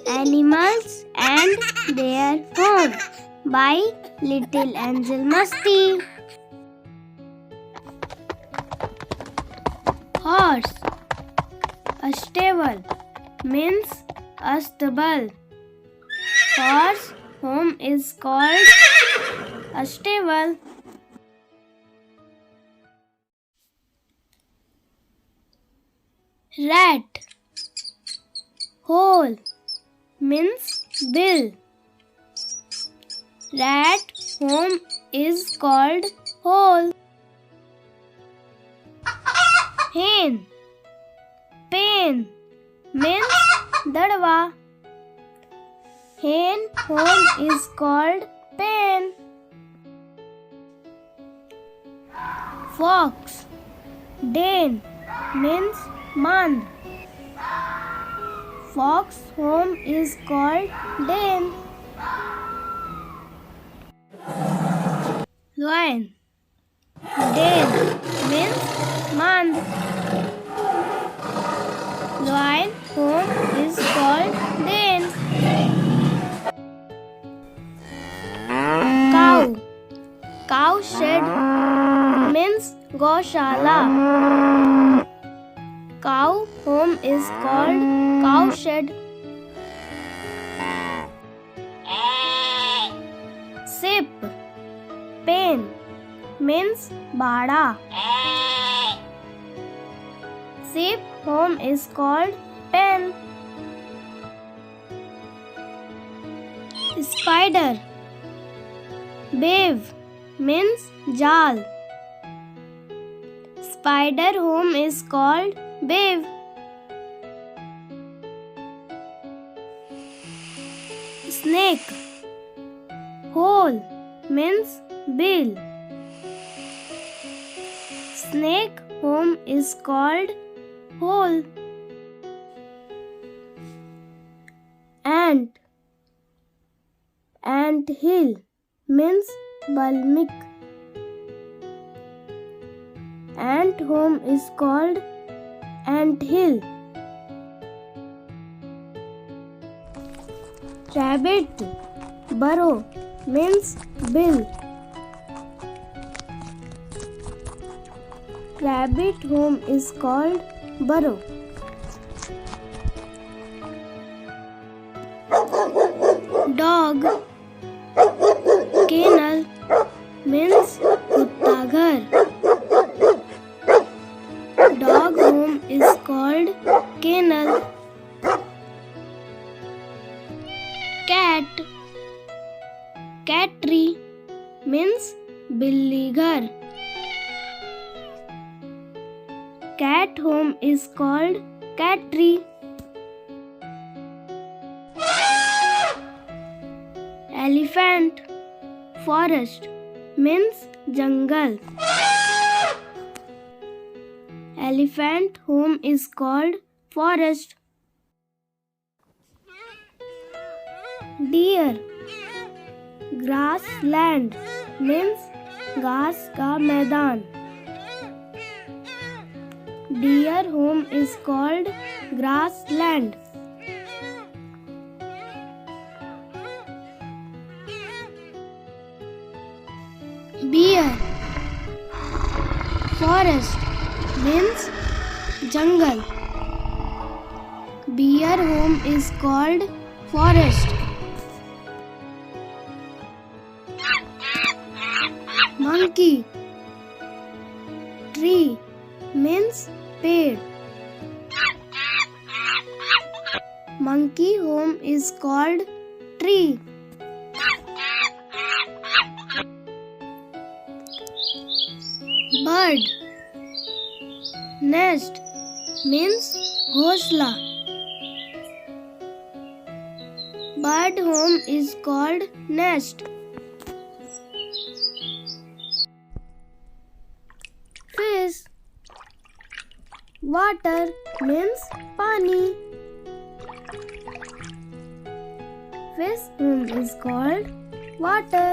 Animals and Their Home by Little Angel Masti. Horse. A stable means a stable. Horse home is called a stable. Rat. Hole means bill. Rat home is called hole. Hen. Pen means dadwa. Hen home is called pen. Fox. Den means mand. Fox home is called den. Lion. Den means mand. Lion home is called den. Cow. Cow shed means goshala. Cow home is called cow shed. Ship. Pen means bada. Ship home is called pen. Spider. Wave means jal. Spider home is called wave. Snake. Hole means bill. Snake home is called hole. Ant. Ant hill means balmik. Ant home is called ant hill. Rabbit. Burrow means bill. Rabbit home is called burrow. Dog. Kennel means kutta ghar. Dog home is called kennel. Cat. Cat tree means billi ghar. Cat home is called cat tree. Elephant. Forest means jungle. Elephant home is called forest. Deer. Grassland means घास का मैदान. Deer home is called grassland. Bear. Forest means jungle. Bear home is called forest. Monkey. Tree means पेड़. Monkey home is called tree. Bird. Nest means घोंसला. Bird home is called nest. Fish. Water means pani. Fish home is called water.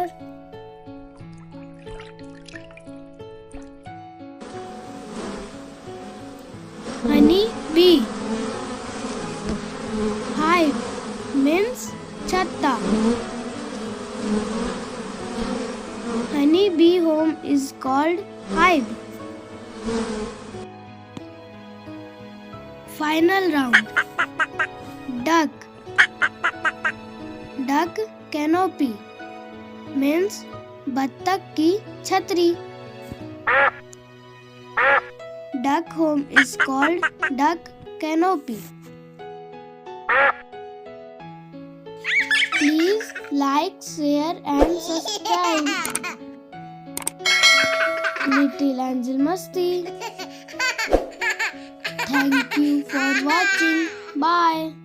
Honey bee. called hive. Final round. Duck. Duck canopy means बत्तख की छतरी. Duck home is called duck canopy. Please like, share and subscribe. Little Angel Masti. Thank you for watching. Bye.